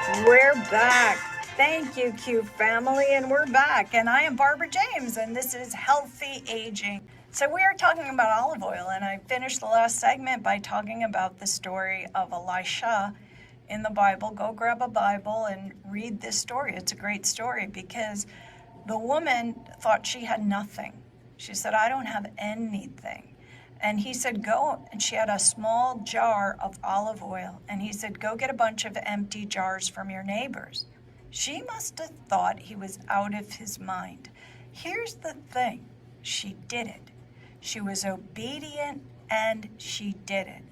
We're back. Thank you, Q family, and we're back. And I am Barbara James, and this is Healthy Aging. So we are talking about olive oil, and I finished the last segment by talking about the story of Elisha in the Bible. Go grab a Bible and read this story. It's a great story because the woman thought she had nothing. She said, I don't have anything. And he said, go, and she had a small jar of olive oil. And he said, go get a bunch of empty jars from your neighbors. She must have thought he was out of his mind. Here's the thing. She did it. She was obedient and she did it.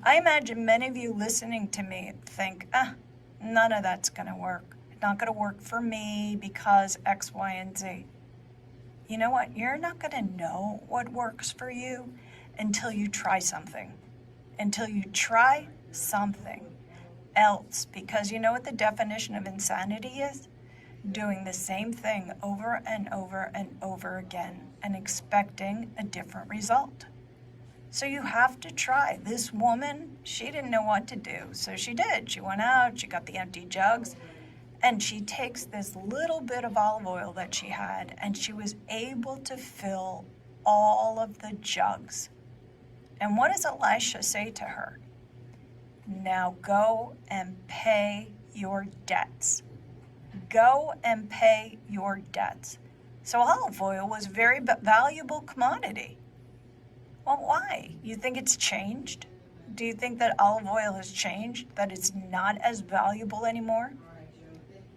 I imagine many of you listening to me think, none of that's going to work. It's not going to work for me because X, Y, and Z. You know what? You're not going to know what works for you until you try something. Until you try something else. Because you know what the definition of insanity is? Doing the same thing over and over and over again and expecting a different result. So you have to try. This woman, she didn't know what to do. So she did. She went out, she got the empty jugs, and she takes this little bit of olive oil that she had, and she was able to fill all of the jugs. And what does Elisha say to her? Now go and pay your debts. Go and pay your debts. So olive oil was a very valuable commodity. Well, why? You think it's changed? Do you think that olive oil has changed? That it's not as valuable anymore?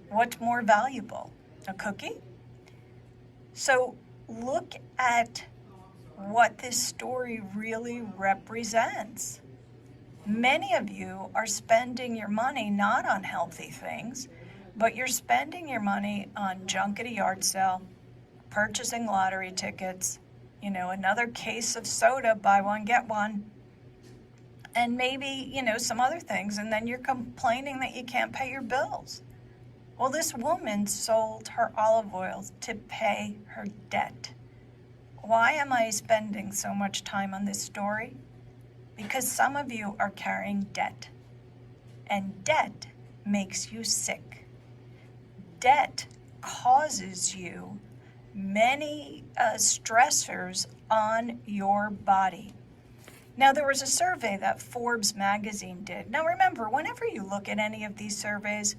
What's more valuable? A cookie? So look at what this story really represents. Many of you are spending your money not on healthy things, but you're spending your money on junk at a yard sale, purchasing lottery tickets, another case of soda, buy one, get one, and maybe, some other things, and then you're complaining that you can't pay your bills. Well, this woman sold her olive oil to pay her debt. Why am I spending so much time on this story? Because some of you are carrying debt, and debt makes you sick. Debt causes you many stressors on your body. Now, there was a survey that Forbes magazine did. Now, remember, whenever you look at any of these surveys,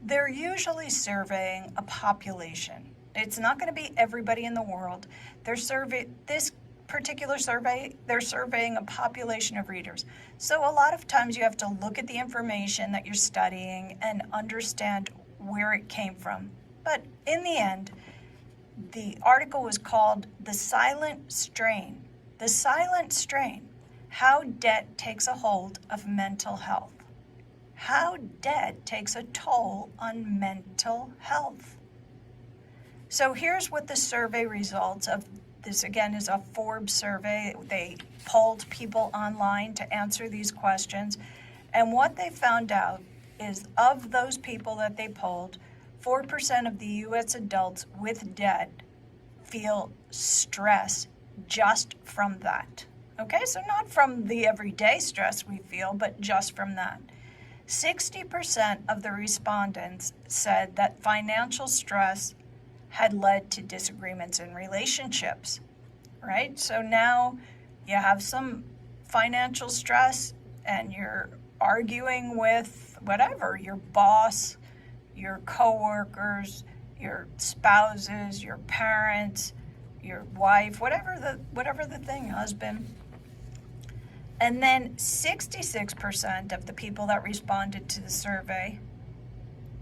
they're usually surveying a population. It's not going to be everybody in the world. This particular survey, they're surveying a population of readers. So a lot of times you have to look at the information that you're studying and understand where it came from. But in the end, the article was called The Silent Strain. The Silent Strain, How Debt Takes a Hold of Mental Health. How debt takes a toll on mental health. So here's what the survey results of this, again, is a Forbes survey. They polled people online to answer these questions. And what they found out is of those people that they polled, 4% of the U.S. adults with debt feel stress just from that. Okay, so not from the everyday stress we feel, but just from that. 60% of the respondents said that financial stress had led to disagreements in relationships, right? So now you have some financial stress and you're arguing with whatever, your boss, your coworkers, your spouses, your parents, your wife, whatever the thing, husband. And then 66% of the people that responded to the survey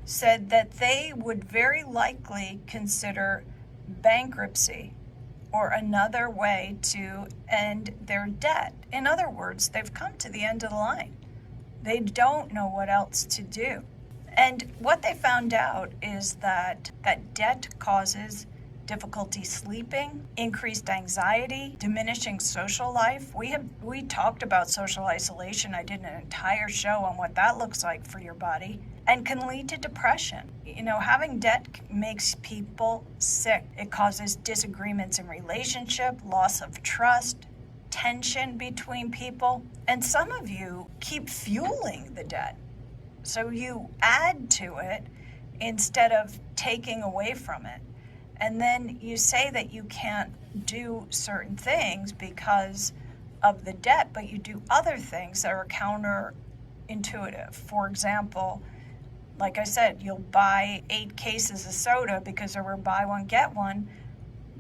said that they would very likely consider bankruptcy or another way to end their debt. In other words, they've come to the end of the line. They don't know what else to do. And what they found out is that debt causes difficulty sleeping, increased anxiety, diminishing social life. We talked about social isolation. I did an entire show on what that looks like for your body, and can lead to depression. Having debt makes people sick. It causes disagreements in relationship, loss of trust, tension between people. And some of you keep fueling the debt. So you add to it instead of taking away from it. And then you say that you can't do certain things because of the debt, but you do other things that are counterintuitive. For example, like I said, you'll buy 8 cases of soda because there were buy one, get one,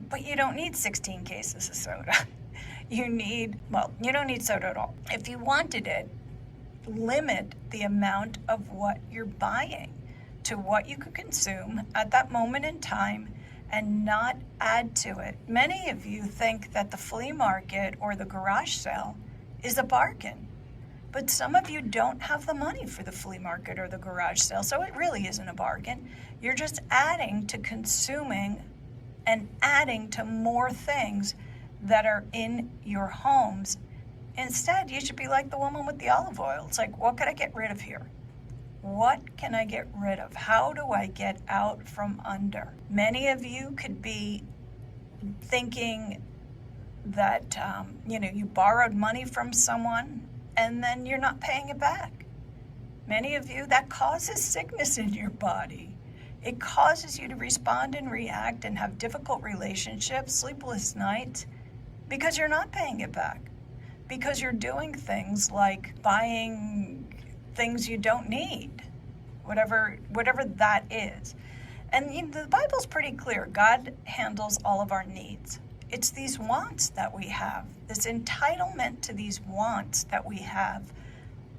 but you don't need 16 cases of soda. You don't need soda at all. If you wanted it, limit the amount of what you're buying to what you could consume at that moment in time and not add to it. Many of you think that the flea market or the garage sale is a bargain, but some of you don't have the money for the flea market or the garage sale, so it really isn't a bargain. You're just adding to consuming and adding to more things that are in your homes. Instead, you should be like the woman with the olive oil. It's like, what could I get rid of here? What can I get rid of? How do I get out from under? Many of you could be thinking that, you borrowed money from someone and then you're not paying it back. Many of you, that causes sickness in your body. It causes you to respond and react and have difficult relationships, sleepless nights, because you're not paying it back. Because you're doing things like buying things you don't need, whatever that is. And the Bible's pretty clear. God handles all of our needs. It's these wants that we have, this entitlement to these wants that we have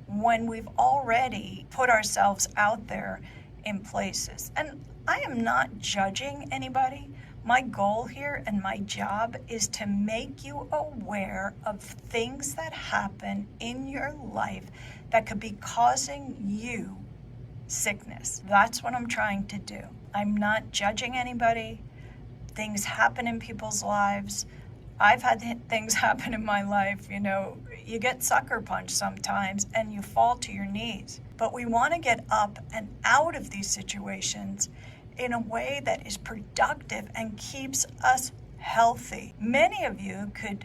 when we've already put ourselves out there in places. And I am not judging anybody. My goal here and my job is to make you aware of things that happen in your life that could be causing you sickness. That's what I'm trying to do. I'm not judging anybody. Things happen in people's lives. I've had things happen in my life. You get sucker punched sometimes and you fall to your knees. But we want to get up and out of these situations in a way that is productive and keeps us healthy. Many of you could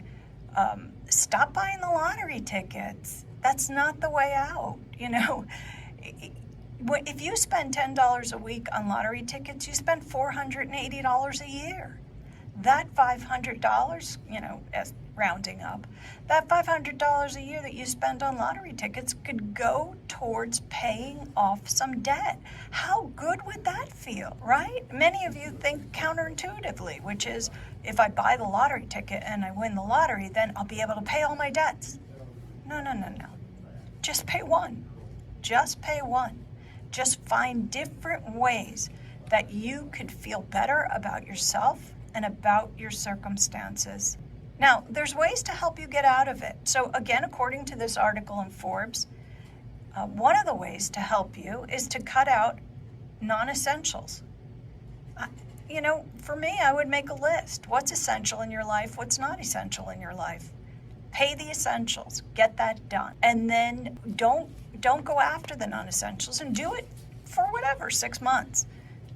stop buying the lottery tickets. That's not the way out. If you spend $10 a week on lottery tickets, you spend $480 a year. That $500, as rounding up, that $500 a year that you spend on lottery tickets could go towards paying off some debt. How good would that feel, right? Many of you think counterintuitively, which is if I buy the lottery ticket and I win the lottery, then I'll be able to pay all my debts. No. Just pay one. Just pay one. Just find different ways that you could feel better about yourself and about your circumstances. Now, there's ways to help you get out of it. So again, according to this article in Forbes, one of the ways to help you is to cut out non-essentials. For me, I would make a list. What's essential in your life? What's not essential in your life? Pay the essentials. Get that done. And then don't go after the non-essentials and do it for 6 months.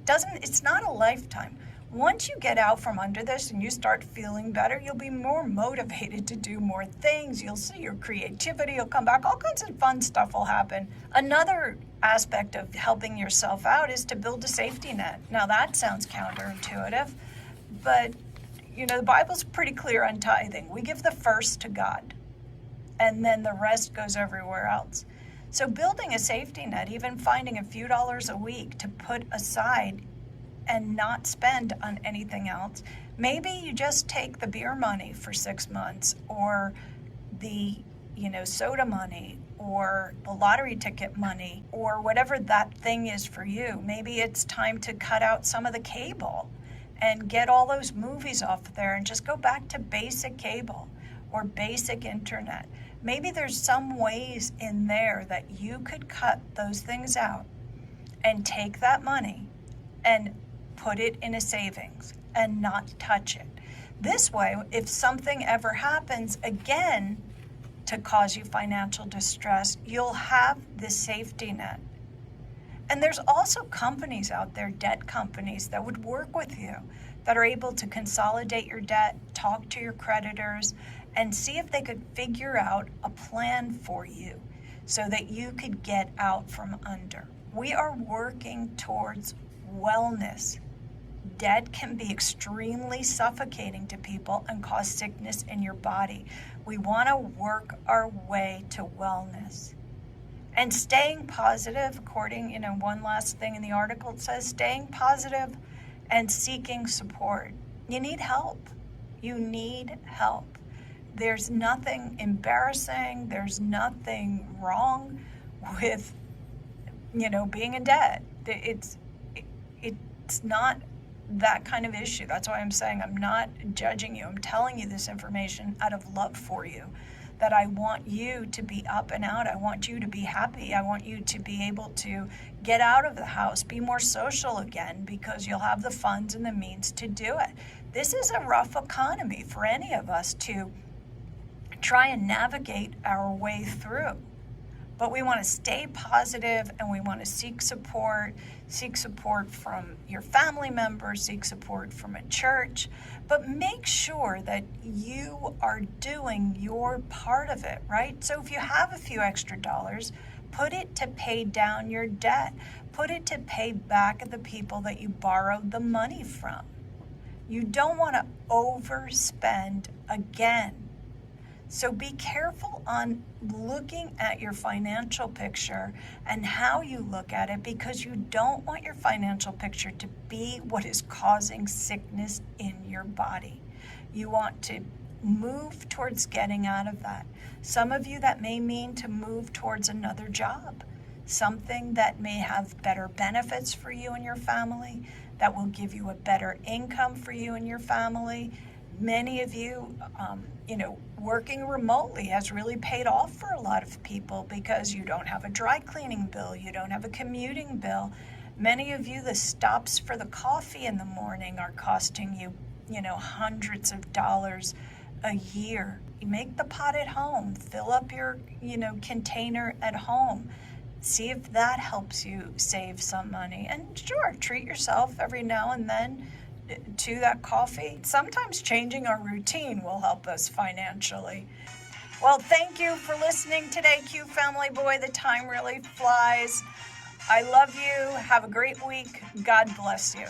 It's not a lifetime. Once you get out from under this and you start feeling better, you'll be more motivated to do more things. You'll see your creativity will come back. All kinds of fun stuff will happen. Another aspect of helping yourself out is to build a safety net. Now that sounds counterintuitive, but the Bible's pretty clear on tithing. We give the first to God, and then the rest goes everywhere else. So building a safety net, even finding a few dollars a week to put aside and not spend on anything else. Maybe you just take the beer money for 6 months, or the soda money, or the lottery ticket money, or whatever that thing is for you. Maybe it's time to cut out some of the cable and get all those movies off there and just go back to basic cable or basic internet. Maybe there's some ways in there that you could cut those things out and take that money and put it in a savings and not touch it. This way, if something ever happens again to cause you financial distress, you'll have this safety net. And there's also companies out there, debt companies, that would work with you, that are able to consolidate your debt, talk to your creditors, and see if they could figure out a plan for you so that you could get out from under. We are working towards wellness. Debt can be extremely suffocating to people and cause sickness in your body. We want to work our way to wellness. And staying positive, according, one last thing in the article, it says staying positive and seeking support. You need help. You need help. There's nothing embarrassing. There's nothing wrong with, being in debt. It's not that kind of issue. That's why I'm saying I'm not judging you. I'm telling you this information out of love for you, that I want you to be up and out. I want you to be happy. I want you to be able to get out of the house, be more social again, because you'll have the funds and the means to do it. This is a rough economy for any of us to try and navigate our way through. But we want to stay positive, and we want to seek support from your family members, seek support from a church, but make sure that you are doing your part of it, right? So if you have a few extra dollars, put it to pay down your debt. Put it to pay back the people that you borrowed the money from. You don't want to overspend again. So be careful on looking at your financial picture and how you look at it, because you don't want your financial picture to be what is causing sickness in your body. You want to move towards getting out of that. Some of you, that may mean to move towards another job, something that may have better benefits for you and your family, that will give you a better income for you and your family. Many of you, working remotely has really paid off for a lot of people, because you don't have a dry cleaning bill, you don't have a commuting bill. Many of you, the stops for the coffee in the morning are costing you, hundreds of dollars a year. You make the pot at home, fill up your, container at home. See if that helps you save some money. And sure, treat yourself every now and then to that coffee. Sometimes changing our routine will help us financially. Well, thank you for listening today, Q Family. Boy, the time really flies. I love you. Have a great week. God bless you.